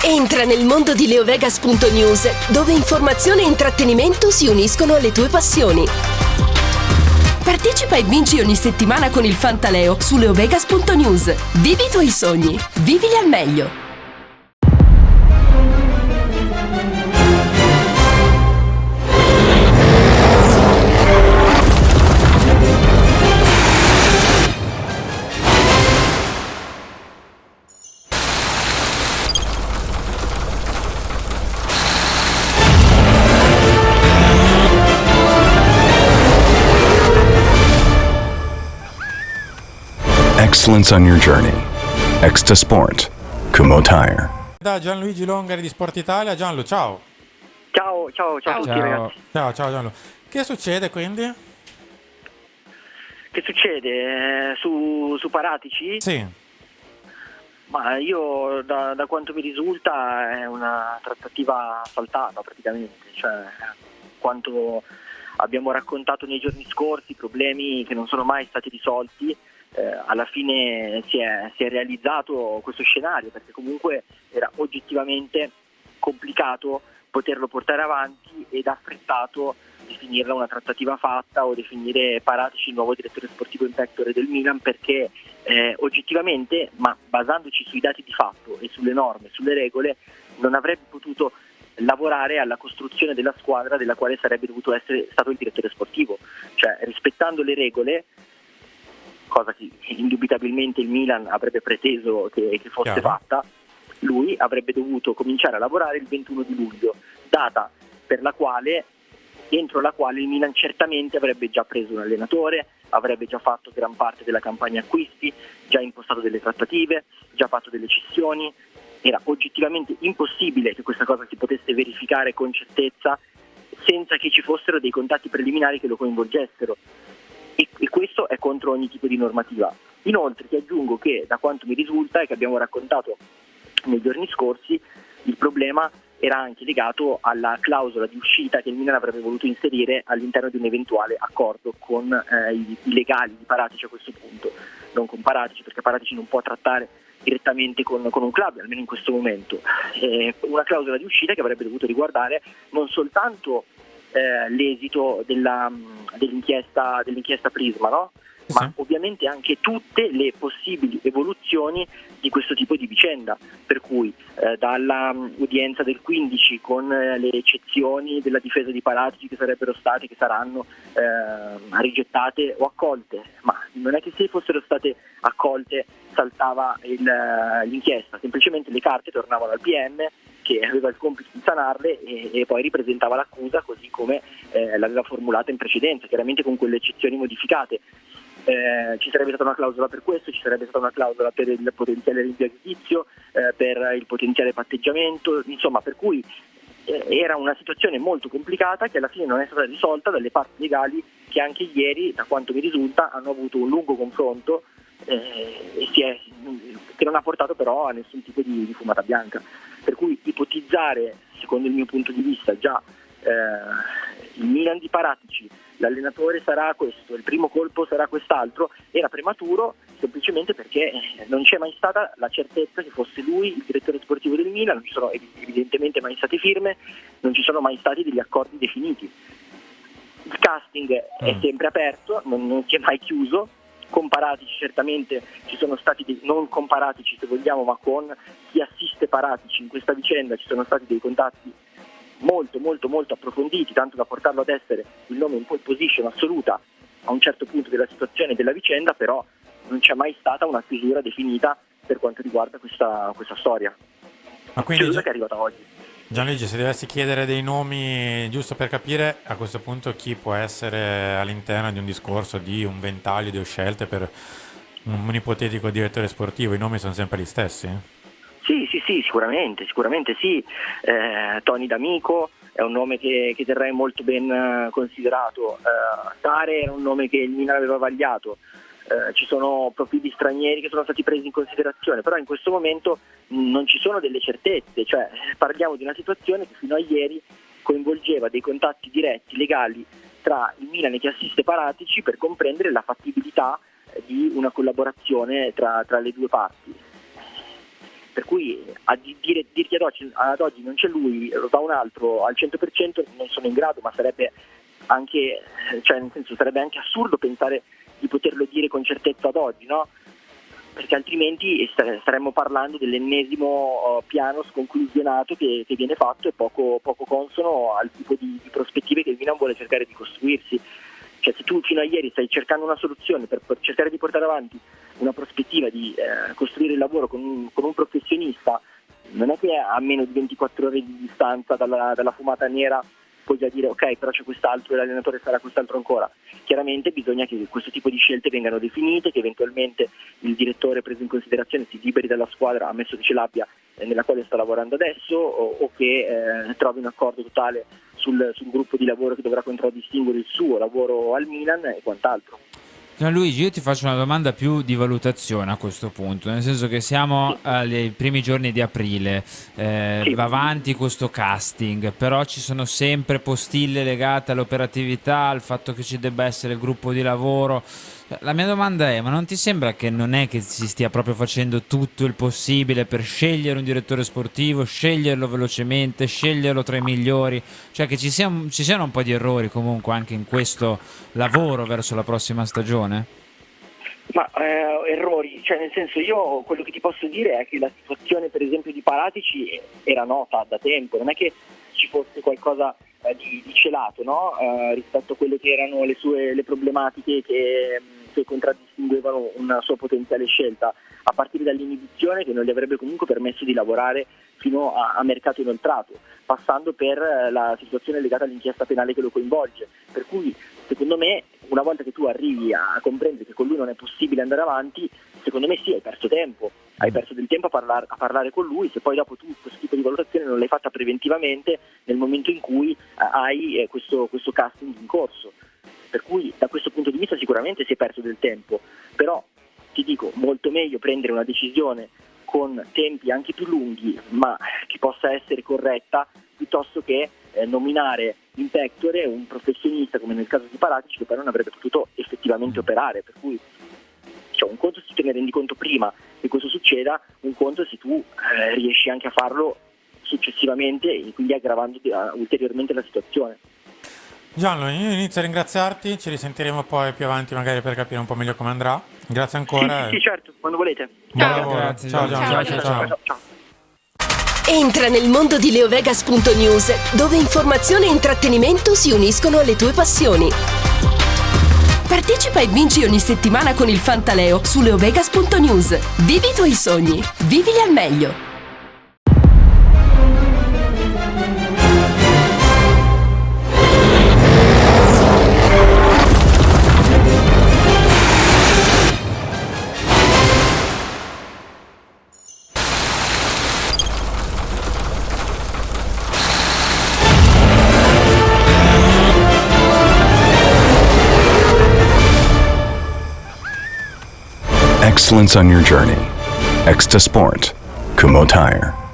Entra nel mondo di leovegas.news, dove informazione e intrattenimento si uniscono alle tue passioni. Partecipa e vinci ogni settimana con il Fantaleo su leovegas.news. Vivi i tuoi sogni, vivili al meglio. Excellence on your journey. Extra Sport. Kumho Tire. Da Gianluigi Longari di Sport Italia. Gianlu, ciao. Ciao a tutti ragazzi. Ciao Gianlu. Che succede quindi? Che succede? Su Paratici? Sì. Ma io da quanto mi risulta è una trattativa saltata praticamente, cioè quanto abbiamo raccontato nei giorni scorsi, problemi che non sono mai stati risolti. Alla fine si è realizzato questo scenario, perché comunque era oggettivamente complicato poterlo portare avanti ed affrettato definirla una trattativa fatta o definire Paratici il nuovo direttore sportivo in pectore del Milan, perché oggettivamente, ma basandoci sui dati di fatto e sulle norme, sulle regole, non avrebbe potuto lavorare alla costruzione della squadra della quale sarebbe dovuto essere stato il direttore sportivo, cioè rispettando le regole, cosa che indubitabilmente il Milan avrebbe preteso che fosse fatta. Lui avrebbe dovuto cominciare a lavorare il 21 di luglio, data entro la quale il Milan certamente avrebbe già preso un allenatore, avrebbe già fatto gran parte della campagna acquisti, già impostato delle trattative, già fatto delle cessioni. Era oggettivamente impossibile che questa cosa si potesse verificare con certezza senza che ci fossero dei contatti preliminari che lo coinvolgessero. E questo è contro ogni tipo di normativa. Inoltre ti aggiungo che, da quanto mi risulta e che abbiamo raccontato nei giorni scorsi, il problema era anche legato alla clausola di uscita che il Milan avrebbe voluto inserire all'interno di un eventuale accordo con i legali di Paratici a questo punto, non con Paratici, perché Paratici non può trattare direttamente con un club, almeno in questo momento. Una clausola di uscita che avrebbe dovuto riguardare non soltanto l'esito dell'inchiesta Prisma, no? Ma ovviamente anche tutte le possibili evoluzioni di questo tipo di vicenda, per cui dalla udienza del 15 con le eccezioni della difesa di Paratici che saranno rigettate o accolte, ma non è che se fossero state accolte saltava l'inchiesta, semplicemente le carte tornavano al PM che aveva il compito di sanarle e poi ripresentava l'accusa così come l'aveva formulata in precedenza, chiaramente con quelle eccezioni modificate. Ci sarebbe stata una clausola per questo, ci sarebbe stata una clausola per il potenziale rinvio a giudizio, per il potenziale patteggiamento, insomma, per cui era una situazione molto complicata che alla fine non è stata risolta dalle parti legali, che anche ieri, da quanto mi risulta, hanno avuto un lungo confronto che non ha portato però a nessun tipo di fumata bianca. Per cui ipotizzare, secondo il mio punto di vista, già il Milan di Paratici, l'allenatore sarà questo, il primo colpo sarà quest'altro, era prematuro semplicemente perché non c'è mai stata la certezza che fosse lui il direttore sportivo del Milan, non ci sono evidentemente mai state firme, non ci sono mai stati degli accordi definiti. Il casting è sempre aperto, non si è mai chiuso. Con Paratici certamente ci sono stati non con Paratici se vogliamo, ma con chi assiste Paratici in questa vicenda ci sono stati dei contatti molto molto molto approfonditi, tanto da portarlo ad essere il nome in pole position assoluta a un certo punto della situazione della vicenda, però non c'è mai stata una chiusura definita per quanto riguarda questa storia. Ma quindi che è arrivata oggi. Gianluigi, se dovessi chiedere dei nomi, giusto per capire a questo punto chi può essere all'interno di un discorso di un ventaglio di scelte per un ipotetico direttore sportivo, i nomi sono sempre gli stessi? Sì, sicuramente sì. Tony D'Amico è un nome che terrei molto ben considerato. Tare era un nome che il Milan aveva vagliato. Ci sono profili stranieri che sono stati presi in considerazione, però in questo momento non ci sono delle certezze, cioè parliamo di una situazione che fino a ieri coinvolgeva dei contatti diretti, legali, tra il Milan e chi assiste Paratici per comprendere la fattibilità di una collaborazione tra le due parti. per cui dirti ad oggi non c'è lui, va un altro al 100%, non sono in grado, ma sarebbe anche, cioè nel senso sarebbe anche assurdo pensare di poterlo dire con certezza ad oggi, no? Perché altrimenti staremmo parlando dell'ennesimo piano sconclusionato che viene fatto e poco consono al tipo di prospettive che il Milan vuole cercare di costruirsi. Cioè, se tu fino a ieri stai cercando una soluzione per cercare di portare avanti una prospettiva di costruire il lavoro con un professionista, non è che a meno di 24 ore di distanza dalla fumata nera puoi già dire ok, però c'è quest'altro e l'allenatore sarà quest'altro ancora. Chiaramente bisogna che questo tipo di scelte vengano definite, che eventualmente il direttore preso in considerazione si liberi dalla squadra, ammesso che ce l'abbia, nella quale sta lavorando adesso, o che trovi un accordo totale sul gruppo di lavoro che dovrà contraddistinguere il suo lavoro al Milan e quant'altro. Gianluigi, io ti faccio una domanda più di valutazione a questo punto, nel senso che siamo ai primi giorni di aprile, va avanti questo casting, però ci sono sempre postille legate all'operatività, al fatto che ci debba essere il gruppo di lavoro. La mia domanda è, ma non ti sembra che non è che si stia proprio facendo tutto il possibile per scegliere un direttore sportivo, sceglierlo velocemente, sceglierlo tra i migliori, cioè che ci siano un po' di errori comunque anche in questo lavoro verso la prossima stagione? Ma errori, cioè nel senso, io quello che ti posso dire è che la situazione per esempio di Paratici era nota da tempo, non è che ci fosse qualcosa di celato, no? Rispetto a quelle che erano le problematiche che contraddistinguevano una sua potenziale scelta, a partire dall'inibizione che non gli avrebbe comunque permesso di lavorare fino a mercato inoltrato, passando per la situazione legata all'inchiesta penale che lo coinvolge, per cui secondo me una volta che tu arrivi a comprendere che con lui non è possibile andare avanti, secondo me sì, hai perso tempo. Hai perso del tempo a parlare con lui, se poi dopo tu questo tipo di valutazione non l'hai fatta preventivamente nel momento in cui hai questo casting in corso. Per cui da questo punto di vista sicuramente si è perso del tempo, però ti dico, molto meglio prendere una decisione con tempi anche più lunghi, ma che possa essere corretta, piuttosto che nominare in pectore un professionista come nel caso di Paratici, che poi non avrebbe potuto effettivamente operare. Per cui cioè, un conto se te ne rendi conto prima che questo succeda, un conto se tu riesci anche a farlo successivamente e quindi aggravando ulteriormente la situazione. Gianlo, io inizio a ringraziarti, ci risentiremo poi più avanti magari per capire un po' meglio come andrà. Grazie ancora. Sì, certo, quando volete. Buon lavoro. Grazie, ciao Gianlo. ciao. Entra nel mondo di leovegas.news, dove informazione e intrattenimento si uniscono alle tue passioni. Partecipa e vinci ogni settimana con il Fantaleo su leovegas.news. Vivi i tuoi sogni, vivili al meglio. Excellence on your journey. Extra Sport. Kumho Tire.